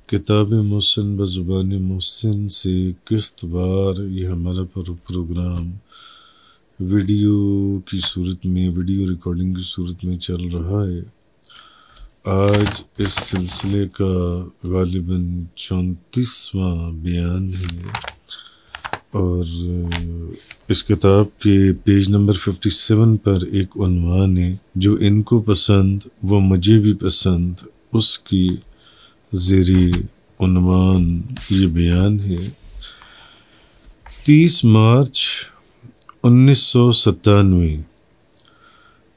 کتاب محسن بزبان محسن سے قسط وار یہ ہمارا پروگرام ویڈیو کی صورت میں، ویڈیو ریکارڈنگ کی صورت میں چل رہا ہے۔ آج اس سلسلے کا غالباً 34واں بیان ہے اور اس کتاب کے پیج نمبر 57 پر ایک عنوان ہے، جو ان کو پسند وہ مجھے بھی پسند، اس کی زیرِ عنوان یہ بیان ہے۔ 30 مارچ 1997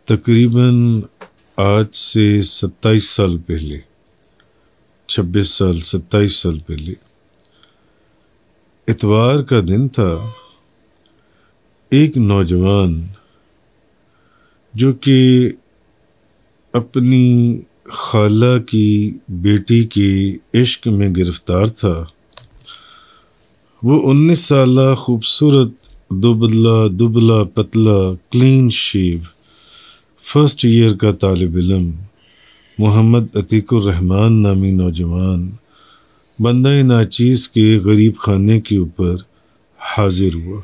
تقریباً آج سے 27 سال پہلے، 27 سال پہلے اتوار کا دن تھا۔ ایک نوجوان جو کہ اپنی خالہ کی بیٹی کے عشق میں گرفتار تھا، وہ 19 سالہ خوبصورت دبلا پتلا کلین شیو فرسٹ ایئر کا طالب علم محمد عتیق الرحمن نامی نوجوان بندہ ناچیز کے غریب خانے کے اوپر حاضر ہوا،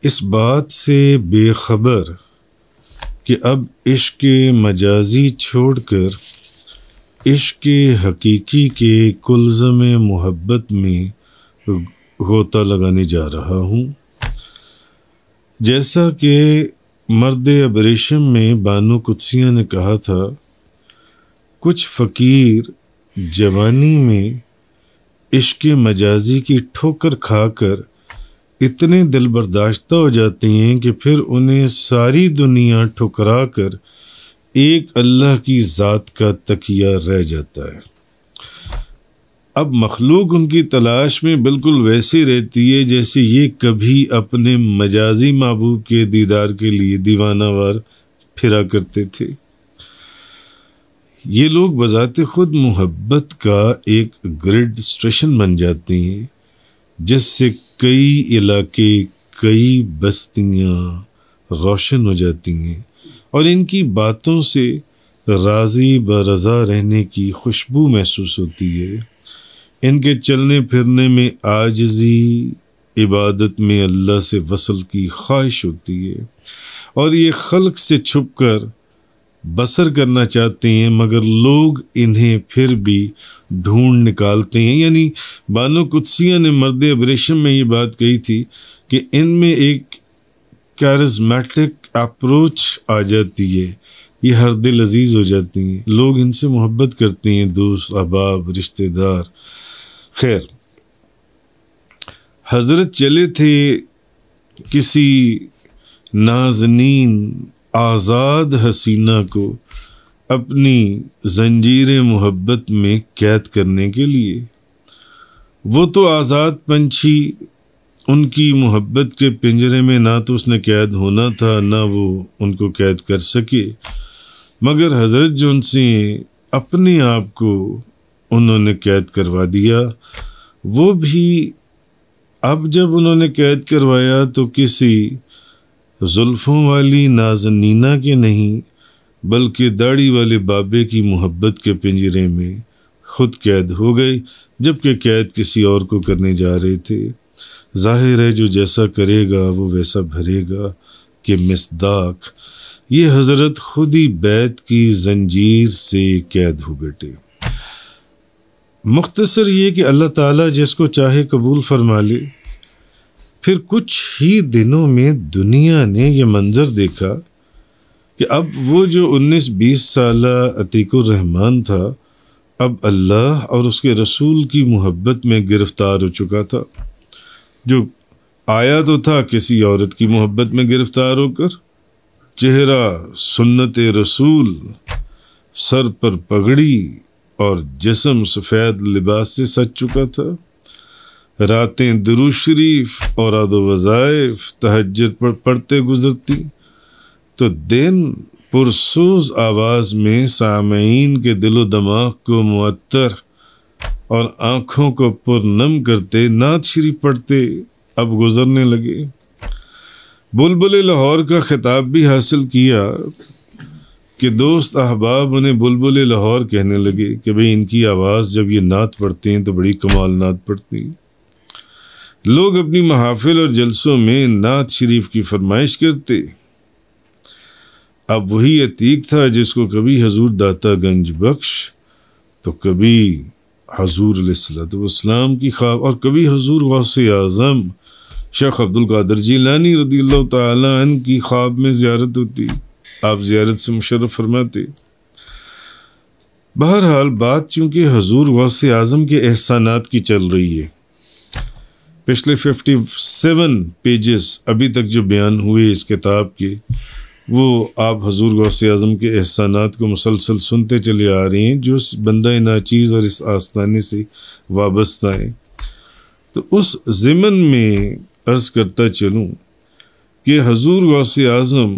اس بات سے بے خبر کہ اب عشق مجازی چھوڑ کر عشق حقیقی کے کلزم محبت میں غوطہ لگانے جا رہا ہوں۔ جیسا کہ مرد ابریشم میں بانو قدسیہ نے کہا تھا، کچھ فقیر جوانی میں عشق مجازی کی ٹھوکر کھا کر اتنے دل برداشتہ ہو جاتے ہیں کہ پھر انہیں ساری دنیا ٹھکرا کر ایک اللہ کی ذات کا تکیہ رہ جاتا ہے۔ اب مخلوق ان کی تلاش میں بالکل ویسی رہتی ہے جیسے یہ کبھی اپنے مجازی محبوب کے دیدار کے لیے دیوانہ وار پھرا کرتے تھے۔ یہ لوگ بذات خود محبت کا ایک گریڈ اسٹیشن بن جاتے ہیں، جس سے کئی علاقے، کئی بستیاں روشن ہو جاتی ہیں اور ان کی باتوں سے راضی برضا رہنے کی خوشبو محسوس ہوتی ہے۔ ان کے چلنے پھرنے میں عاجزی، عبادت میں اللہ سے وصل کی خواہش ہوتی ہے، اور یہ خلق سے چھپ کر بسر کرنا چاہتے ہیں، مگر لوگ انہیں پھر بھی ڈھونڈ نکالتے ہیں۔ یعنی بانو قدسیہ نے مرد ابریشم میں یہ بات کہی تھی کہ ان میں ایک کیرزمیٹک اپروچ آ جاتی ہے، یہ ہر دل عزیز ہو جاتی ہیں، لوگ ان سے محبت کرتے ہیں، دوست، احباب، رشتہ دار۔ خیر، حضرت چلے تھے کسی نازنین آزاد حسینہ کو اپنی زنجیر محبت میں قید کرنے کے لیے۔ وہ تو آزاد پنچھی، ان کی محبت کے پنجرے میں نہ تو اس نے قید ہونا تھا، نہ وہ ان کو قید کر سکے، مگر حضرت جو ان سے اپنے آپ کو انہوں نے قید کروا دیا، وہ بھی اب جب انہوں نے قید کروایا تو کسی زلفوں والی نازنینہ کے نہیں بلکہ داڑھی والے بابے کی محبت کے پنجرے میں خود قید ہو گئے، جبکہ قید کسی اور کو کرنے جا رہے تھے۔ ظاہر ہے جو جیسا کرے گا وہ ویسا بھرے گا کہ مصداق یہ حضرت خود ہی بیت کی زنجیر سے قید ہو بیٹھے۔ مختصر یہ کہ اللہ تعالیٰ جس کو چاہے قبول فرما لے۔ پھر کچھ ہی دنوں میں دنیا نے یہ منظر دیکھا کہ اب وہ جو 19-20 سالہ عتیق الرحمن تھا، اب اللہ اور اس کے رسول کی محبت میں گرفتار ہو چکا تھا۔ جو آیا تو تھا کسی عورت کی محبت میں گرفتار ہو کر، چہرہ سنت رسول، سر پر پگڑی اور جسم سفید لباس سے سج چکا تھا۔ راتیں درود شریف اور اوراد و وظائف تہجد پڑھتے گزرتی تو دن پرسوز آواز میں سامعین کے دل و دماغ کو معطر اور آنکھوں کو پرنم کرتے نعت شریف پڑھتے اب گزرنے لگے۔ بلبل لاہور کا خطاب بھی حاصل کیا کہ دوست احباب انہیں بلبل لاہور کہنے لگے کہ بھئی ان کی آواز جب یہ نعت پڑھتے ہیں تو بڑی کمال نعت پڑھتی ہیں۔ لوگ اپنی محافل اور جلسوں میں نعت شریف کی فرمائش کرتے۔ اب وہی عتیق تھا جس کو کبھی حضور داتا گنج بخش تو کبھی حضور علیہ السلام کی خواب اور کبھی حضور غوث اعظم شیخ عبد القادر جیلانی رضی اللہ تعالی عنہ کی خواب میں زیارت ہوتی، آپ زیارت سے مشرف فرماتے۔ بہرحال بات چونکہ حضور غوث اعظم کے احسانات کی چل رہی ہے، پچھلے 57 پیجز ابھی تک جو بیان ہوئے اس کتاب کے، وہ آپ حضور غوث اعظم کے احسانات کو مسلسل سنتے چلے آ رہے ہیں جو اس بندہ ناچیز اور اس آستانے سے وابستہ ہیں۔ تو اس ضمن میں عرض کرتا چلوں کہ حضور غوث اعظم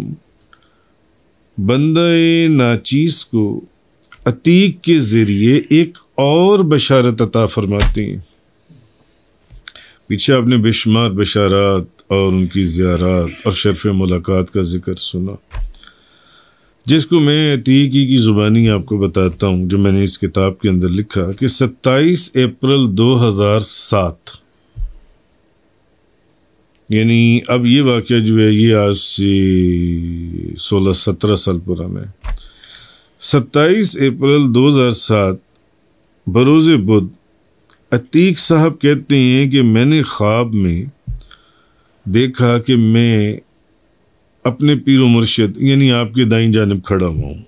بندہ ناچیز کو عتیق کے ذریعے ایک اور بشارت عطا فرماتے ہیں۔ پیچھے آپ نے بے شمار بشارات اور ان کی زیارات اور شرف ملاقات کا ذکر سنا، جس کو میں عتیقی کی زبانی آپ کو بتاتا ہوں، جو میں نے اس کتاب کے اندر لکھا کہ 27 اپریل 2007، یعنی اب یہ واقعہ جو ہے یہ آج سے 16-17 سال پرانا ہے۔ 27 اپریل 2007 بروز بدھ عتیق صاحب کہتے ہیں کہ میں نے خواب میں دیکھا کہ میں اپنے پیر و مرشد یعنی آپ کے دائیں جانب کھڑا ہوا ہوں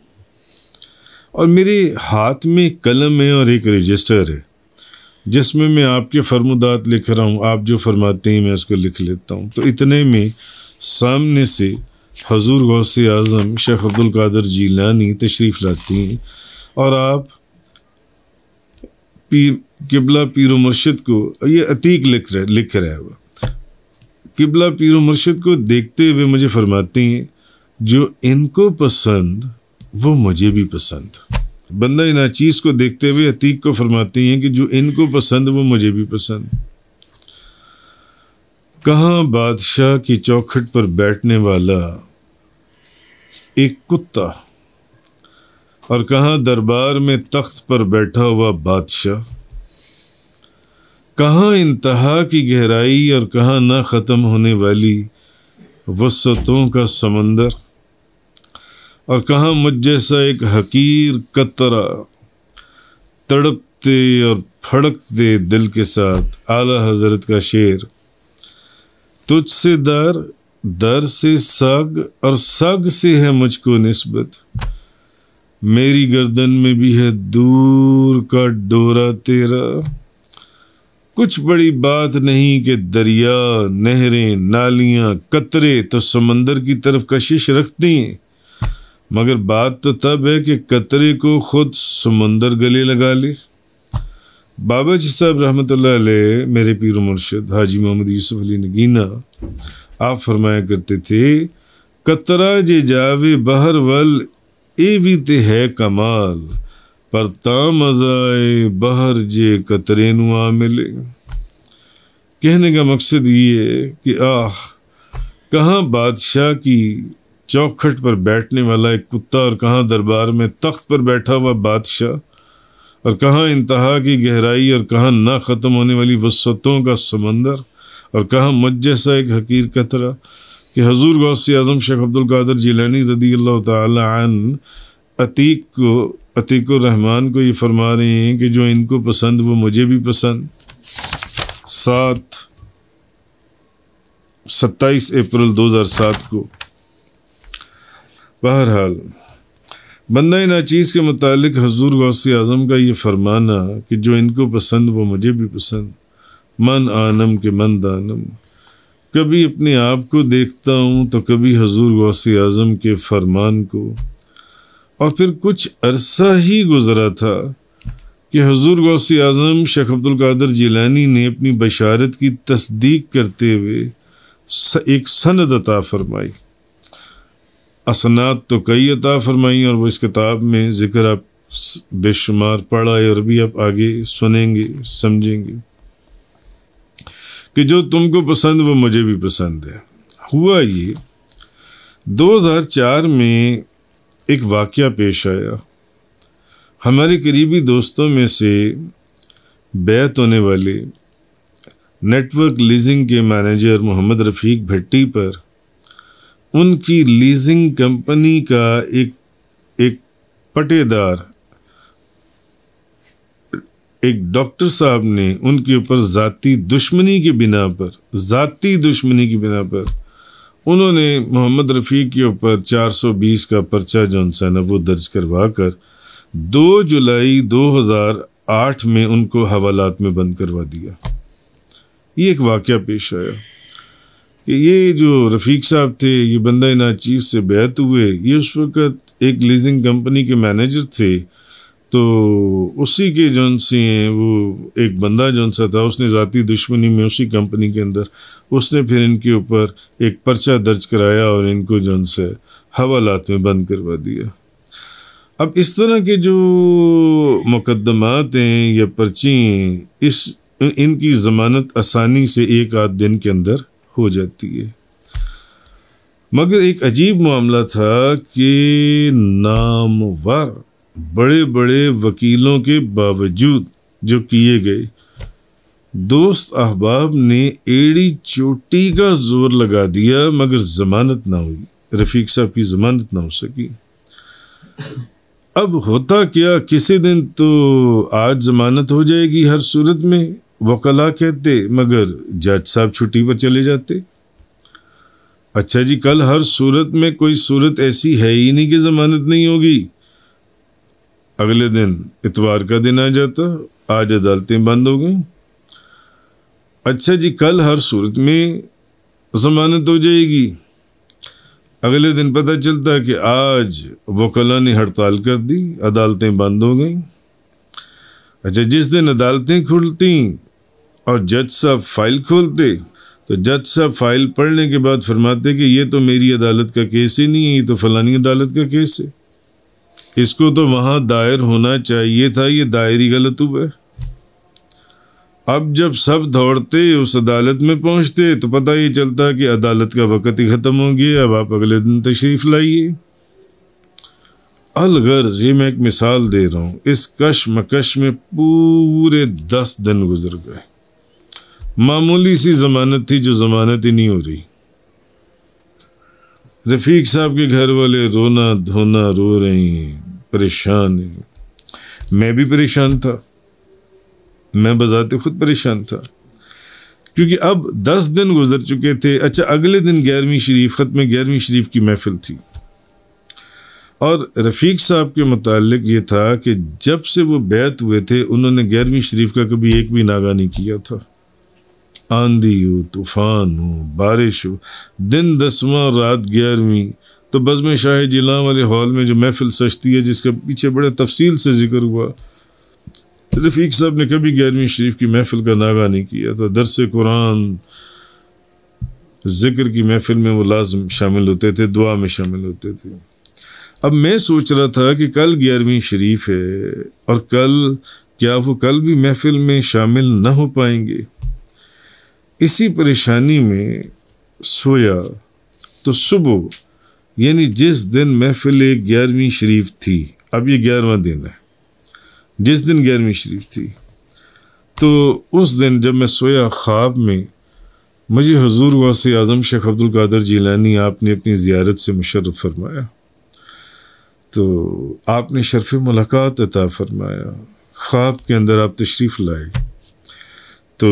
اور میرے ہاتھ میں قلم ہے اور ایک رجسٹر ہے جس میں آپ کے فرمودات لکھ رہا ہوں، آپ جو فرماتے ہیں میں اس کو لکھ لیتا ہوں۔ تو اتنے میں سامنے سے حضور غوث اعظم شیخ عبد القادر جیلانی تشریف لاتی ہیں اور آپ قبلہ پیر و مرشد کو، یہ عتیق لکھ رہا ہے وہ، قبلہ پیر و مرشد کو دیکھتے ہوئے مجھے فرماتے ہیں جو ان کو پسند وہ مجھے بھی پسند۔ بندہ ناچیز کو دیکھتے ہوئے عتیق کو فرماتے ہیں کہ جو ان کو پسند وہ مجھے بھی پسند۔ کہاں بادشاہ کی چوکھٹ پر بیٹھنے والا ایک کتا اور کہاں دربار میں تخت پر بیٹھا ہوا بادشاہ، کہاں انتہا کی گہرائی اور کہاں نہ ختم ہونے والی وسعتوں کا سمندر، اور کہاں مجھ جیسا ایک حقیر قطرہ تڑپتے اور پھڑکتے دل کے ساتھ اعلیٰ حضرت کا شعر، تجھ سے در سے سگ اور سگ سے ہے مجھ کو نسبت، میری گردن میں بھی ہے دور کا ڈورا تیرا، کچھ بڑی بات نہیں کہ دریا، نہریں، نالیاں، قطرے تو سمندر کی طرف کشش رکھتی ہیں، مگر بات تو تب ہے کہ قطرے کو خود سمندر گلے لگا لے۔ بابا جی صاحب رحمۃ اللہ علیہ میرے پیر و مرشد حاجی محمد یوسف علی نگینہ آپ فرمایا کرتے تھے، قطرہ جے جاوے بہر ول اے بھی تے ہے کمال، پر تام ازائے بہر جے قطرے نو آ ملے۔ کہنے کا مقصد یہ ہے کہ کہاں بادشاہ کی چوکھٹ پر بیٹھنے والا ایک کتا اور کہاں دربار میں تخت پر بیٹھا ہوا بادشاہ، اور کہاں انتہا کی گہرائی اور کہاں نہ ختم ہونے والی وسعتوں کا سمندر، اور کہاں مجھ جیسا ایک حقیر قطرہ، کہ حضور غوث اعظم شیخ عبد القادر جیلانی رضی اللہ تعالی عنہ عتیق الرحمن کو یہ فرما رہے ہیں کہ جو ان کو پسند وہ مجھے بھی پسند۔ 27 اپریل 2007 کو بہرحال بندہ ناچیز کے متعلق حضور غوث اعظم کا یہ فرمانا کہ جو ان کو پسند وہ مجھے بھی پسند، من آنم کے من دانم، کبھی اپنے آپ کو دیکھتا ہوں تو کبھی حضور غوث اعظم کے فرمان کو، اور پھر کچھ عرصہ ہی گزرا تھا کہ حضور غوث اعظم شیخ عبد القادر جیلانی نے اپنی بشارت کی تصدیق کرتے ہوئے ایک سند عطا فرمائی، اسناد تو کئی عطا فرمائی، اور وہ اس کتاب میں ذکر آپ بے شمار پڑھا ہے اور بھی آپ آگے سنیں گے سمجھیں گے کہ جو تم کو پسند وہ مجھے بھی پسند ہے۔ ہوا یہ 2004 میں ایک واقعہ پیش آیا. ہمارے قریبی دوستوں میں سے بیعت ہونے والے نیٹ ورک لیزنگ کے مینیجر محمد رفیق بھٹی پر ان کی لیزنگ کمپنی کا ایک پٹے دار ایک ڈاکٹر صاحب نے ان کے اوپر ذاتی دشمنی کی بنا پر انہوں نے محمد رفیق کے اوپر 420 کا پرچہ جو ہے نا وہ درج کروا کر 2 جولائی 2008 میں ان کو حوالات میں بند کروا دیا. یہ ایک واقعہ پیش آیا کہ یہ جو رفیق صاحب تھے، یہ بندہ ناچیز سے بیعت ہوئے، یہ اس وقت ایک لیزنگ کمپنی کے مینیجر تھے. تو اسی کے جون سے ہیں وہ ایک بندہ جون سا تھا، اس نے ذاتی دشمنی میں اسی کمپنی کے اندر اس نے پھر ان کے اوپر ایک پرچہ درج کرایا اور ان کو جون سے حوالات میں بند کروا دیا. اب اس طرح کے جو مقدمات ہیں یا پرچی ہیں، ان کی ضمانت آسانی سے 1 آدھ دن کے اندر ہو جاتی ہے. مگر ایک عجیب معاملہ تھا کہ نامور بڑے بڑے وکیلوں کے باوجود جو کیے گئے، دوست احباب نے ایڑی چوٹی کا زور لگا دیا مگر ضمانت نہ ہوئی، رفیق صاحب کی ضمانت نہ ہو سکی. اب ہوتا کیا، کسی دن تو آج ضمانت ہو جائے گی ہر صورت میں، وکلا کہتے، مگر جج صاحب چھٹی پر چلے جاتے. اچھا جی، کل ہر صورت میں کوئی صورت ایسی ہے ہی نہیں کہ ضمانت نہیں ہوگی. اگلے دن اتوار کا دن آ جاتا، آج عدالتیں بند ہو گئیں. اچھا جی، کل ہر صورت میں ضمانت ہو جائے گی. اگلے دن پتہ چلتا کہ آج وکلا نے ہڑتال کر دی، عدالتیں بند ہو گئیں. اچھا، جس دن عدالتیں کھلتی اور جج صاحب فائل کھولتے تو جج صاحب فائل پڑھنے کے بعد فرماتے کہ یہ تو میری عدالت کا کیس ہی نہیں ہے، یہ تو فلانی عدالت کا کیس ہے، اس کو تو وہاں دائر ہونا چاہیے تھا، یہ دائر ہی غلط ہوا ہے. اب جب سب دوڑتے اس عدالت میں پہنچتے تو پتہ ہی چلتا کہ عدالت کا وقت ہی ختم ہو گیا، اب آپ اگلے دن تشریف لائیے. الغرض یہ میں ایک مثال دے رہا ہوں، اس کش مکش میں پورے 10 دن گزر گئے. معمولی سی ضمانت تھی جو ضمانت ہی نہیں ہو رہی. رفیق صاحب کے گھر والے رونا دھونا رو رہے ہیں، پریشان ہیں. میں بھی پریشان تھا، میں بذات خود پریشان تھا، کیونکہ اب 10 دن گزر چکے تھے. اچھا، اگلے دن 11ویں شریف، ختم 11ویں شریف کی محفل تھی، اور رفیق صاحب کے متعلق یہ تھا کہ جب سے وہ بیعت ہوئے تھے انہوں نے 11ویں شریف کا کبھی ایک بھی ناغہ نہیں کیا تھا. آندھی ہو، طوفان ہو، بارش ہو، دن 10واں رات 11ویں، تو بزم شاہ جیلاں والے ہال میں جو محفل سجتی ہے جس کا پیچھے بڑے تفصیل سے ذکر ہوا، رفیق صاحب نے کبھی 11ویں شریف کی محفل کا ناغہ نہیں کیا تھا. درس قرآن ذکر کی محفل میں وہ لازم شامل ہوتے تھے، دعا میں شامل ہوتے تھے. اب میں سوچ رہا تھا کہ کل 11ویں شریف ہے اور کیا وہ کل بھی محفل میں شامل نہ ہو پائیں گے. اسی پریشانی میں سویا تو صبح، یعنی جس دن محفل 11ویں شریف تھی، اب یہ 11واں دن ہے، جس دن 11ویں شریف تھی، تو اس دن جب میں سویا خواب میں مجھے حضور غوث اعظم شیخ عبد القادر جیلانی آپ نے اپنی زیارت سے مشرف فرمایا. تو آپ نے شرف ملاقات عطا فرمایا، خواب کے اندر آپ تشریف لائے. تو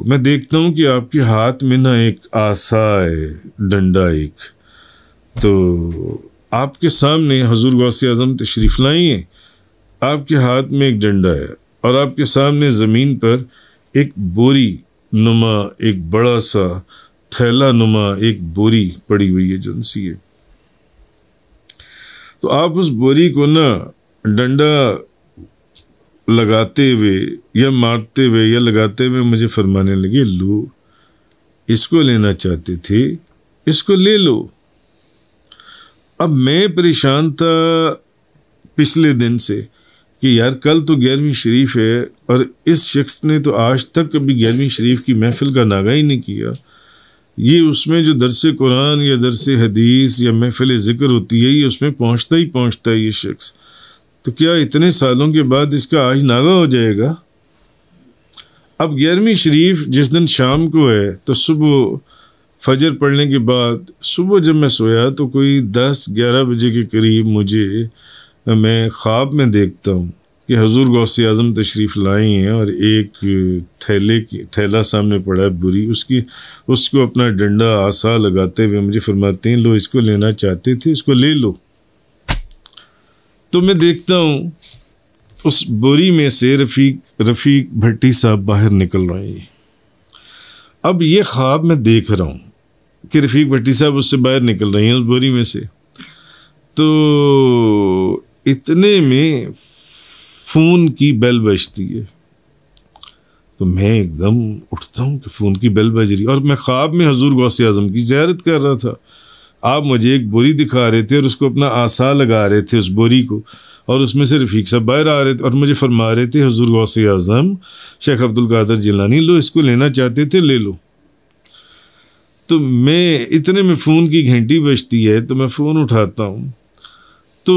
میں دیکھتا ہوں کہ آپ کے ہاتھ میں نا ایک عصا ہے، ڈنڈا ایک. تو آپ کے سامنے حضور غوث اعظم تشریف لائی ہیں، آپ کے ہاتھ میں ایک ڈنڈا ہے اور آپ کے سامنے زمین پر ایک بوری نما، ایک بڑا سا تھیلا نما ایک بوری پڑی ہوئی ہے جن سی ہے. تو آپ اس بوری کو نا ڈنڈا لگاتے ہوئے یا مارتے ہوئے یا لگاتے ہوئے مجھے فرمانے لگے، لو، اس کو لینا چاہتے تھے، اس کو لے لو. اب میں پریشان تھا پچھلے دن سے کہ یار کل تو 11ویں شریف ہے اور اس شخص نے تو آج تک کبھی 11ویں شریف کی محفل کا ناغہ ہی نہیں کیا. یہ اس میں جو درس قرآن یا درس حدیث یا محفل ذکر ہوتی ہے، یہ اس میں پہنچتا ہے یہ شخص، تو کیا اتنے سالوں کے بعد اس کا آج ناغہ ہو جائے گا؟ اب 11ویں شریف جس دن شام کو ہے تو صبح فجر پڑھنے کے بعد صبح جب میں سویا تو کوئی 10-11 بجے کے قریب میں خواب میں دیکھتا ہوں کہ حضور غوث اعظم تشریف لائے ہیں اور ایک تھیلا سامنے پڑا ہے بری، اس کو اپنا ڈنڈا عصا لگاتے ہوئے مجھے فرماتے ہیں لو اس کو لینا چاہتے تھے، اس کو لے لو۔ تو میں دیکھتا ہوں اس بوری میں سے رفیق بھٹی صاحب باہر نکل رہے ہیں۔ اب یہ خواب میں دیکھ رہا ہوں کہ رفیق بھٹی صاحب اس سے باہر نکل رہے ہیں اس بوری میں سے، تو اتنے میں فون کی بیل بجتی ہے، تو میں ایک دم اٹھتا ہوں کہ فون کی بیل بج رہی، اور میں خواب میں حضور غوث اعظم کی زیارت کر رہا تھا۔ آپ مجھے ایک بوری دکھا رہے تھے اور اس کو اپنا عصا لگا رہے تھے اس بوری کو، اور اس میں سے رفیق صاحب باہر آ رہے تھے اور مجھے فرما رہے تھے حضور غوث اعظم شیخ عبد القادر جیلانی لو اس کو لینا چاہتے تھے، لے لو۔ تو میں اتنے میں فون کی گھنٹی بجتی ہے تو میں فون اٹھاتا ہوں، تو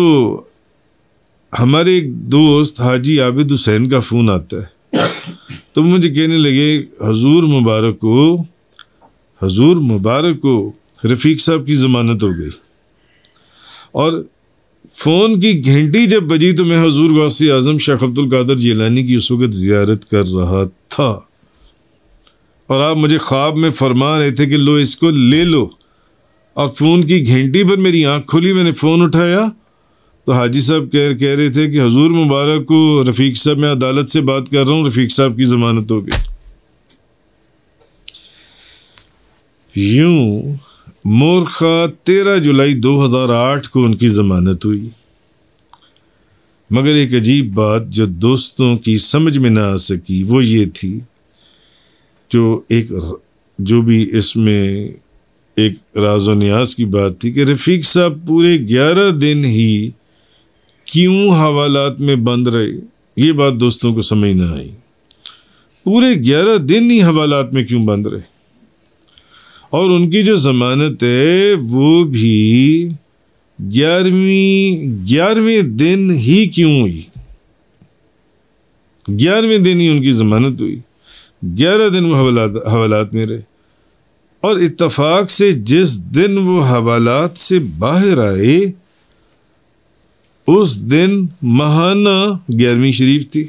ہمارے ایک دوست حاجی عابد حسین کا فون آتا ہے، تو مجھے کہنے لگے حضور مبارک کو رفیق صاحب کی ضمانت ہو گئی۔ اور فون کی گھنٹی جب بجی تو میں حضور غوث اعظم شیخ عبد القادر جیلانی کی اس وقت زیارت کر رہا تھا، اور آپ مجھے خواب میں فرما رہے تھے کہ لو اس کو لے لو، اور فون کی گھنٹی پر میری آنکھ کھلی، میں نے فون اٹھایا تو حاجی صاحب کہہ رہے تھے کہ حضور مبارک کو رفیق صاحب، میں عدالت سے بات کر رہا ہوں، رفیق صاحب کی ضمانت ہو گئی۔ یوں مورخہ 13 جولائی 2008 کو ان کی ضمانت ہوئی، مگر ایک عجیب بات جو دوستوں کی سمجھ میں نہ آ سکی وہ یہ تھی، جو بھی اس میں ایک راز و نیاز کی بات تھی کہ رفیق صاحب پورے 11 دن ہی کیوں حوالات میں بند رہے، یہ بات دوستوں کو سمجھ نہ آئی۔ پورے 11 دن ہی حوالات میں کیوں بند رہے، اور ان کی جو ضمانت ہے وہ بھی 11ویں دن ہی کیوں ہوئی، 11ویں دن ہی ان کی ضمانت ہوئی، 11 دن وہ حوالات میں رہے، اور اتفاق سے جس دن وہ حوالات سے باہر آئے اس دن ماہانہ 11ویں شریف تھی،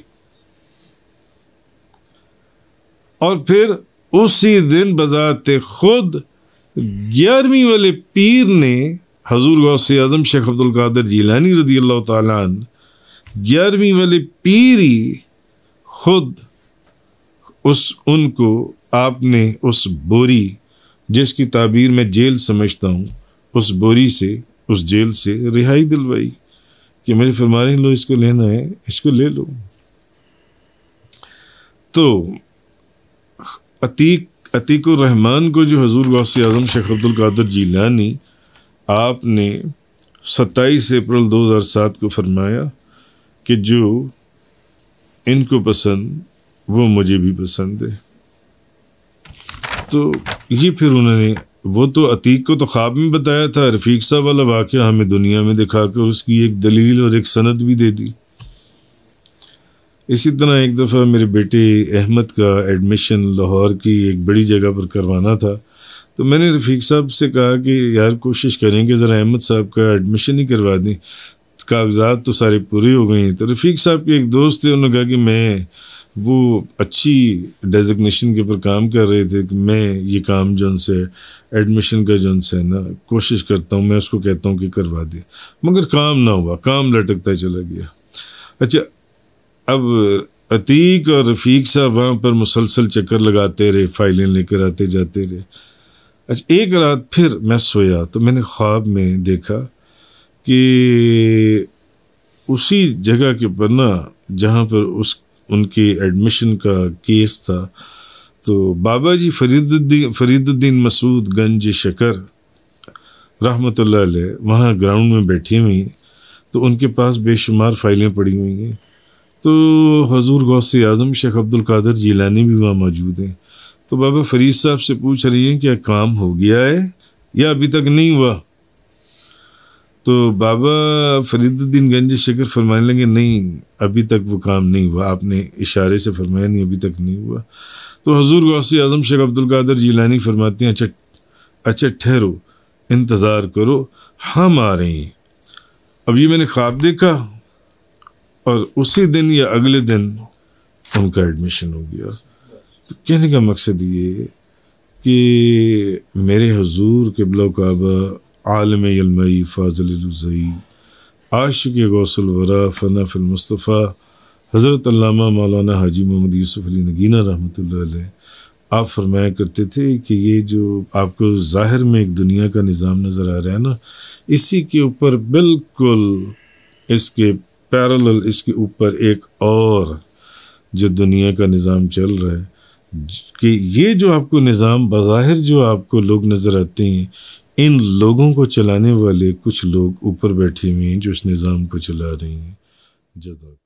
اور پھر اسی دن بذات خود 11ویں والے پیر نے حضور غوث اعظم شیخ عبد القادر جیلانی رضی اللہ تعالیٰ عنہ 11ویں والے پیر ہی خود ان کو آپ نے اس بوری، جس کی تعبیر میں جیل سمجھتا ہوں، اس بوری سے، اس جیل سے رہائی دلوائی کہ میرے فرما رہے ہیں لو اس کو لینا ہے، اس کو لے لو۔ تو عتیق الرحمن کو جو حضور غوث اعظم شیخ عبد القادر جیلانی آپ نے 27 اپریل 2007 کو فرمایا کہ جو ان کو پسند وہ مجھے بھی پسند ہے، تو یہ پھر انہوں نے وہ تو عتیق کو تو خواب میں بتایا تھا، رفیق صاحب والا واقعہ ہمیں دنیا میں دکھا کر اس کی ایک دلیل اور ایک سند بھی دے دی۔ اسی طرح ایک دفعہ میرے بیٹے احمد کا ایڈمیشن لاہور کی ایک بڑی جگہ پر کروانا تھا، تو میں نے رفیق صاحب سے کہا کہ یار کوشش کریں کہ ذرا احمد صاحب کا ایڈمیشن ہی کروا دیں، کاغذات تو سارے پورے ہو گئے ہیں۔ تو رفیق صاحب کے ایک دوست تھے، انہوں نے کہا کہ میں وہ اچھی ڈیزگنیشن کے اوپر کام کر رہے تھے کہ میں یہ کام جو ان سے ایڈمیشن کا جو ان سے نا کوشش کرتا ہوں، میں اس کو کہتا ہوں کہ کروا دیں، مگر کام نہ ہوا، کام لٹکتا چلا گیا۔ اچھا، اب عتیق اور رفیق صاحب وہاں پر مسلسل چکر لگاتے رہے، فائلیں لے کر آتے جاتے رہے۔ اچھا، ایک رات پھر میں سویا تو میں نے خواب میں دیکھا کہ اسی جگہ کے اوپر نا جہاں پر ان کے ایڈمیشن کا کیس تھا، تو بابا جی فرید الدین مسعود گنج شکر رحمۃ اللہ علیہ وہاں گراؤنڈ میں بیٹھی ہوئی، تو ان کے پاس بے شمار فائلیں پڑی ہوئی ہیں، تو حضور غوث اعظم شیخ عبد القادر جیلانی بھی وہاں موجود ہیں، تو بابا فرید صاحب سے پوچھ رہی ہیں کیا کام ہو گیا ہے یا ابھی تک نہیں ہوا؟ تو بابا فرید الدین گنج شکر فرمانے لگے نہیں ابھی تک وہ کام نہیں ہوا، آپ نے اشارے سے فرمایا نہیں ابھی تک نہیں ہوا۔ تو حضور غوث اعظم شیخ عبد القادر جیلانی فرماتے ہیں اچھا ٹھہرو، انتظار کرو، ہم آ رہے ہیں۔ اب یہ میں نے خواب دیکھا اور اسی دن یا اگلے دن ان کا ایڈمیشن ہو گیا۔ تو کہنے کا مقصد یہ کہ میرے حضور قبلہ و کعبہ عالم علمائی فاضل الرضائی عاشق غوث الورا فنا فی المصطفیٰ حضرت علامہ مولانا حاجی محمد یوسف علی نگینہ رحمۃ اللہ علیہ آپ فرمایا کرتے تھے کہ یہ جو آپ کو ظاہر میں ایک دنیا کا نظام نظر آ رہا ہے نا، اسی کے اوپر بالکل اس کے پیرالل اس کے اوپر ایک اور جو دنیا کا نظام چل رہا ہے کہ یہ جو آپ کو نظام بظاہر جو آپ کو لوگ نظر آتے ہیں، ان لوگوں کو چلانے والے کچھ لوگ اوپر بیٹھے ہوئے ہیں جو اس نظام کو چلا رہے ہیں۔ جزاک